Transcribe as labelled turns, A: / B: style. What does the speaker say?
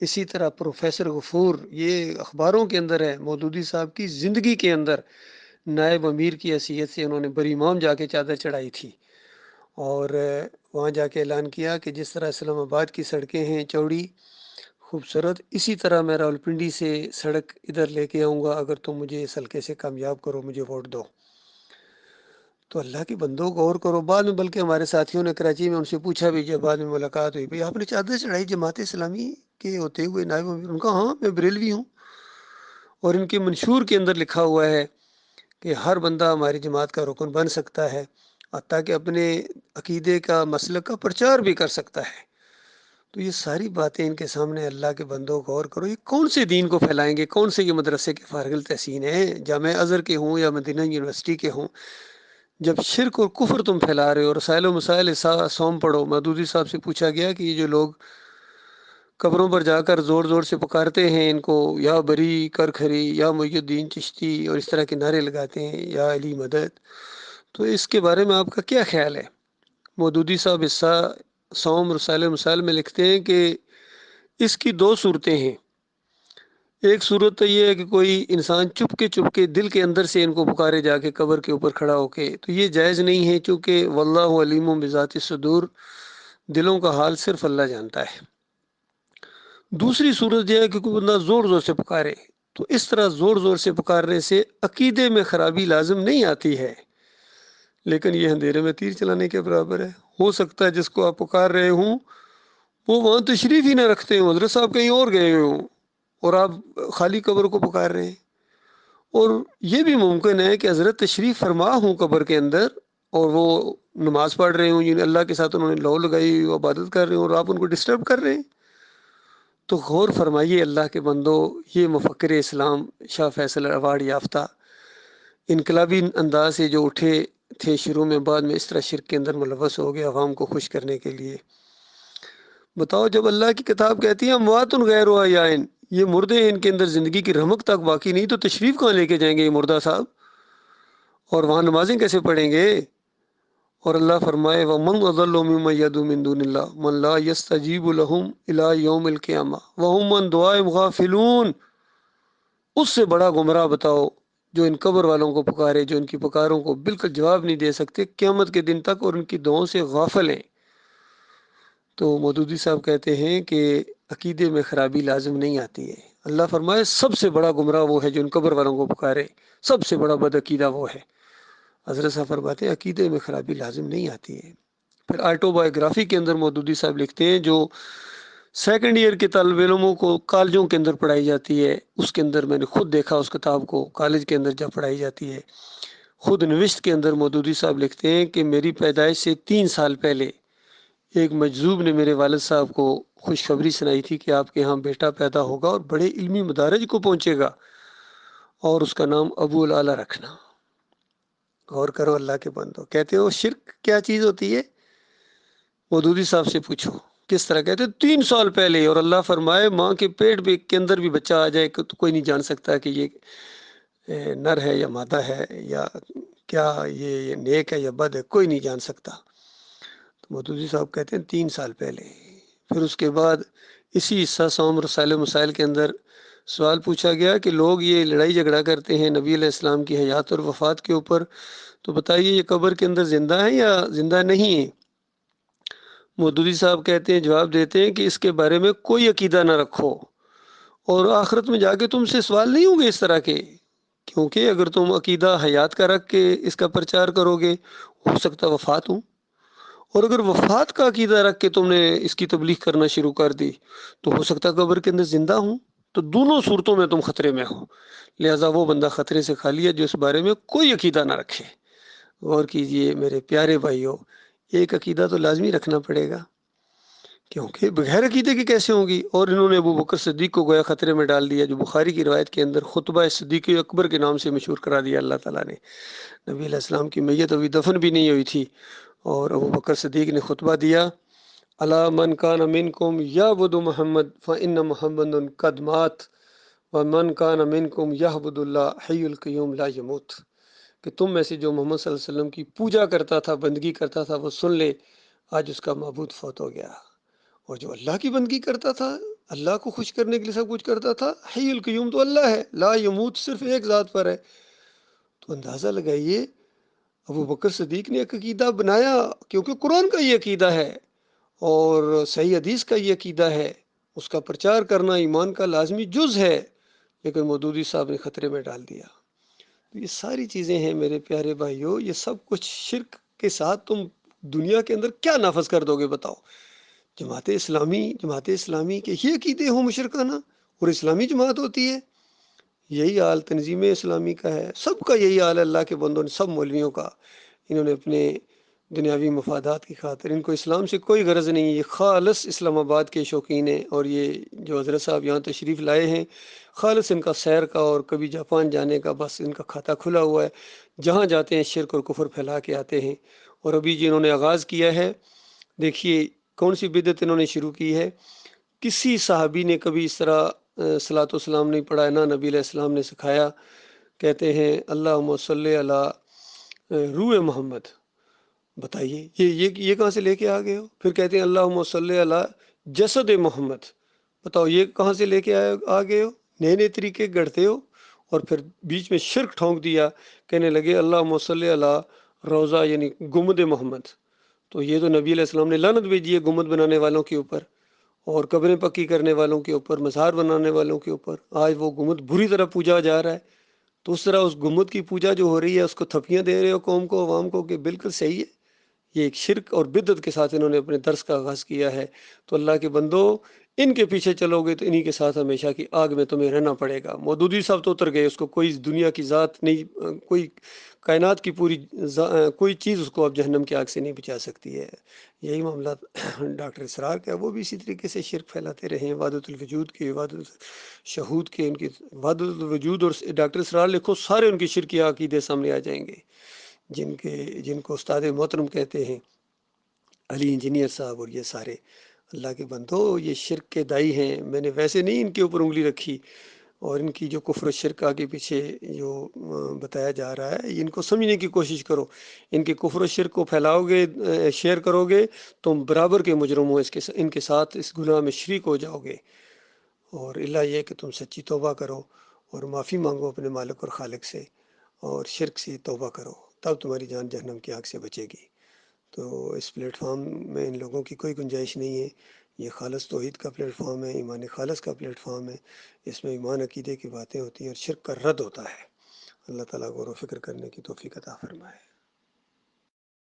A: اسی طرح پروفیسر غفور، یہ اخباروں کے اندر ہے، مودودی صاحب کی زندگی کے اندر نائب امیر کی حیثیت سے انہوں نے بری امام جا کے چادر چڑھائی تھی، اور وہاں جا کے اعلان کیا کہ جس طرح اسلام آباد کی سڑکیں ہیں چوڑی خوبصورت، اسی طرح میں راولپنڈی سے سڑک ادھر لے کے آؤں گا اگر تم مجھے اس حلقے سے کامیاب کرو، مجھے ووٹ دو۔ تو اللہ کی بندوں غور کرو، بعد میں بلکہ ہمارے ساتھیوں نے کراچی میں ان سے پوچھا بھی، جب بعد میں ملاقات ہوئی، بھئی آپ نے چادر چڑھائی جماعت اسلامی کے ہوتے ہوئے نائب امیر؟ ان کا ہاں میں بریلوی ہوں، اور ان کے منشور کے اندر لکھا ہوا ہے کہ ہر بندہ ہماری جماعت کا رکن بن سکتا ہے، تاکہ اپنے عقیدے کا مسلک کا پرچار بھی کر سکتا ہے۔ تو یہ ساری باتیں ان کے سامنے اللہ کے بندوں غور کرو، یہ کون سے دین کو پھیلائیں گے؟ کون سے یہ مدرسے کے فارغ التحسین ہیں، جامعہ ازہر کے ہوں یا مدینہ یونیورسٹی کے ہوں؟ جب شرک اور کفر تم پھیلا رہے ہو، رسائل و مسائل سوم پڑھو۔ مودودی صاحب سے پوچھا گیا کہ یہ جو لوگ قبروں پر جا کر زور زور سے پکارتے ہیں ان کو، یا بری کر کھری، یا محی الدین چشتی، اور اس طرح کے نعرے لگاتے ہیں، یا علی مدد، تو اس کے بارے میں آپ کا کیا خیال ہے؟ مودودی صاحب حصہ سوم رسائل و مسائل میں لکھتے ہیں کہ اس کی دو صورتیں ہیں۔ ایک صورت تو یہ ہے کہ کوئی انسان چپ کے دل کے اندر سے ان کو پکارے جا کے قبر کے اوپر کھڑا ہو کے، تو یہ جائز نہیں ہے، چونکہ واللہ علیم بذات الصدور، دلوں کا حال صرف اللہ جانتا ہے۔ دوسری صورت یہ ہے کہ کوئی بندہ زور زور سے پکارے، تو اس طرح زور زور سے پکارنے سے عقیدے میں خرابی لازم نہیں آتی ہے، لیکن یہ اندھیرے میں تیر چلانے کے برابر ہے۔ ہو سکتا ہے جس کو آپ پکار رہے ہوں وہ وہاں تشریف ہی نہ رکھتے ہوں، حضرت صاحب کہیں اور گئے ہوں، اور آپ خالی قبر کو پکار رہے ہیں۔ اور یہ بھی ممکن ہے کہ حضرت تشریف فرما ہوں قبر کے اندر، اور وہ نماز پڑھ رہے ہوں، یعنی اللہ کے ساتھ انہوں نے لو لگائی، وہ عبادت کر رہے ہوں، اور آپ ان کو ڈسٹرب کر رہے ہیں۔ تو غور فرمائیے اللہ کے بندو، یہ مفکر اسلام شاہ فیصل ایوارڈ یافتہ انقلابی انداز سے جو اٹھے تھے شروع میں، بعد میں اس طرح شرک کے اندر ملوث ہو گئے عوام کو خوش کرنے کے لیے۔ بتاؤ، جب اللہ کی کتاب کہتی ہے اموات غیر احیاء، یہ مردے ہیں، ان کے اندر زندگی کی رمق تک باقی نہیں، تو تشریف کہاں لے کے جائیں گے یہ مردہ صاحب، اور وہاں نمازیں کیسے پڑھیں گے؟ اور اللہ فرمائے وَمَنْ أَضَلُّ مِمَّنْ يَدْعُو مِن دُونِ اللَّهِ مَنْ لَا يَسْتَجِيبُ لَهُمْ إِلَىٰ يَوْمِ الْقِيَامَةِ وَهُمْ عَنْ دُعَائِهِمْ غَافِلُونَ۔ اس سے بڑا گمراہ بتاؤ جو ان قبر والوں کو پکارے، جو ان کی پکاروں کو بالکل جواب نہیں دے سکتے قیامت کے دن تک، اور ان کی دعاؤں سے غافل ہیں۔ تو مودودی صاحب کہتے ہیں کہ عقیدے میں خرابی لازم نہیں آتی ہے۔ اللہ فرمائے سب سے بڑا گمراہ وہ ہے جو ان قبر والوں کو پکارے، سب سے بڑا بد عقیدہ وہ ہے۔ حضرت صاحب فرماتے ہیں عقیدے میں خرابی لازم نہیں آتی ہے۔ پھر آٹو بایوگرافی کے اندر مودودی صاحب لکھتے ہیں، جو سیکنڈ ایئر کے طالب علموں کو کالجوں کے اندر پڑھائی جاتی ہے، اس کے اندر میں نے خود دیکھا اس کتاب کو، کالج کے اندر جب پڑھائی جاتی ہے، خود نوشت کے اندر مودودی صاحب لکھتے ہیں کہ میری پیدائش سے 3 سال پہلے ایک مجذوب نے میرے والد صاحب کو خوشخبری سنائی تھی کہ آپ کے ہاں بیٹا پیدا ہوگا اور بڑے علمی مدارج کو پہنچے گا، اور اس کا نام ابو العلا رکھنا۔ غور کرو اللہ کے بندو، کہتے ہو شرک کیا چیز ہوتی ہے؟ مودودی صاحب سے پوچھو کس طرح کہتے 3 سال پہلے، اور اللہ فرمائے ماں کے پیٹ کے اندر بھی بچہ آ جائے تو کوئی نہیں جان سکتا کہ یہ نر ہے یا مادہ ہے، یا کیا یہ نیک ہے یا بد ہے، کوئی نہیں جان سکتا۔ تو مودودی صاحب کہتے ہیں 3 سال پہلے۔ پھر اس کے بعد اسی حصہ سوم رسائل و مسائل کے اندر سوال پوچھا گیا کہ لوگ یہ لڑائی جھگڑا کرتے ہیں نبی علیہ السلام کی حیات اور وفات کے اوپر، تو بتائیے یہ قبر کے اندر زندہ ہیں یا زندہ نہیں ہیں؟ مودودی صاحب کہتے ہیں، جواب دیتے ہیں کہ اس کے بارے میں کوئی عقیدہ نہ رکھو، اور آخرت میں جا کے تم سے سوال نہیں ہوں گے اس طرح کے، کیونکہ اگر تم عقیدہ حیات کا رکھ کے اس کا پرچار کرو گے، ہو سکتا وفات ہوں، اور اگر وفات کا عقیدہ رکھ کے تم نے اس کی تبلیغ کرنا شروع کر دی تو ہو سکتا قبر کے اندر زندہ ہوں، تو دونوں صورتوں میں تم خطرے میں ہو، لہٰذا وہ بندہ خطرے سے خالی ہے جو اس بارے میں کوئی عقیدہ نہ رکھے۔ غور کیجئے میرے پیارے بھائیوں، ایک عقیدہ تو لازمی رکھنا پڑے گا، کیونکہ بغیر عقیدے کی کیسے ہوگی؟ اور انہوں نے ابو بکر صدیق کو گویا خطرے میں ڈال دیا، جو بخاری کی روایت کے اندر خطبہ صدیق اکبر کے نام سے مشہور کرا دیا اللہ تعالیٰ نے۔ نبی علیہ السلام کی میت ابھی دفن بھی نہیں ہوئی تھی، اور ابو بکر صدیق نے خطبہ دیا، الا من کان منکم یعبد محمد فان محمد قد مات ومن کان منکم یعبد اللہ حی القیوم لا یموت، کہ تم میں سے جو محمد صلی اللہ علیہ وسلم کی پوجا کرتا تھا، بندگی کرتا تھا، وہ سن لے، آج اس کا معبود فوت ہو گیا، اور جو اللہ کی بندگی کرتا تھا اللہ کو خوش کرنے کے لیے سب کچھ کرتا تھا۔ حی القیوم تو اللہ ہے، لا یموت صرف ایک ذات پر ہے۔ تو اندازہ لگائیے ابو بکر صدیق نے ایک عقیدہ بنایا، کیونکہ قرآن کا یہ عقیدہ ہے اور صحیح حدیث کا یہ عقیدہ ہے، اس کا پرچار کرنا ایمان کا لازمی جز ہے، لیکن مودودی صاحب نے خطرے میں ڈال دیا۔ تو یہ ساری چیزیں ہیں میرے پیارے بھائیوں، یہ سب کچھ شرک کے ساتھ تم دنیا کے اندر کیا نافذ کر دو گے بتاؤ؟ جماعت اسلامی کے یہ عقیدے ہوں مشرکانہ اور اسلامی جماعت ہوتی ہے؟ یہی حال تنظیم اسلامی کا ہے، سب کا یہی حال ہے، اللہ کے بندوں نے، سب مولویوں کا۔ انہوں نے اپنے دنیاوی مفادات کی خاطر، ان کو اسلام سے کوئی غرض نہیں ہے، یہ خالص اسلام آباد کے شوقین ہیں، اور یہ جو حضرت صاحب یہاں تشریف لائے ہیں خالص ان کا سیر کا اور کبھی جاپان جانے کا بس ان کا کھاتا کھلا ہوا ہے، جہاں جاتے ہیں شرک اور کفر پھیلا کے آتے ہیں۔ اور ابھی جنہوں نے آغاز کیا ہے، دیکھیے کون سی بدعت انہوں نے شروع کی ہے۔ کسی صحابی نے کبھی اس طرح صلاۃ والسلام نہیں پڑھا ہے، نہ نبی علیہ السلام نے سکھایا۔ کہتے ہیں اللہم صلی علی روح محمد، بتائیے یہ کہاں سے لے کے آ گئے ہو؟ پھر کہتے ہیں اللہم صلی علی جسد محمد، بتاؤ یہ کہاں سے لے کے آ گئے ہو؟ نئے نئے طریقے گڑھتے ہو، اور پھر بیچ میں شرک ٹھونک دیا، کہنے لگے اللہم صلی علی روضہ یعنی گنبد محمد۔ تو یہ تو نبی علیہ السلام نے لعنت بھیجی ہے گنبد بنانے والوں کے اوپر اور قبریں پکی کرنے والوں کے اوپر، مزار بنانے والوں کے اوپر۔ آج وہ گنبد بری طرح پوجا جا رہا ہے، تو اس طرح اس گنبد کی پوجا جو ہو رہی ہے اس کو تھپیاں دے رہے ہو قوم کو، عوام کو، کہ بالکل صحیح ہے۔ یہ ایک شرک اور بدعت کے ساتھ انہوں نے اپنے درس کا آغاز کیا ہے۔ تو اللہ کے بندو، ان کے پیچھے چلو گے تو انہی کے ساتھ ہمیشہ کی آگ میں تمہیں رہنا پڑے گا۔ مودودی صاحب تو اتر گئے، اس کو کوئی دنیا کی ذات نہیں، کوئی کائنات کی پوری کوئی چیز اس کو اب جہنم کی آگ سے نہیں بچا سکتی ہے۔ یہی معاملہ ڈاکٹر اسرار کا ہے، وہ بھی اسی طریقے سے شرک پھیلاتے رہے ہیں، وحدت الوجود کے، وحدت شہود کے، ان کی وحدت الوجود اور ڈاکٹر اسرار لکھو، سارے ان کی شرکی عقیدے سامنے آ جائیں گے، جن کو استاد محترم کہتے ہیں، علی انجینئر صاحب اور یہ سارے۔ اللہ کے بندو، یہ شرک کے دائی ہیں، میں نے ویسے نہیں ان کے اوپر انگلی رکھی، اور ان کی جو کفر و شرک کے پیچھے جو بتایا جا رہا ہے، ان کو سمجھنے کی کوشش کرو۔ ان کے کفر و شرک کو پھیلاؤ گے، شیئر کرو گے، تم برابر کے مجرم ہو، ان کے ساتھ اس گناہ میں شریک ہو جاؤ گے۔ اور اللہ یہ کہ تم سچی توبہ کرو اور معافی مانگو اپنے مالک اور خالق سے، اور شرک سے توبہ کرو، تب تمہاری جان جہنم کی آگ سے بچے گی۔ تو اس پلیٹ فارم میں ان لوگوں کی کوئی گنجائش نہیں ہے، یہ خالص توحید کا پلیٹ فارم ہے، ایمان خالص کا پلیٹ فارم ہے۔ اس میں ایمان عقیدے کی باتیں ہوتی ہیں اور شرک کا رد ہوتا ہے۔ اللہ تعالیٰ غور و فکر کرنے کی توفیق عطا فرمائے۔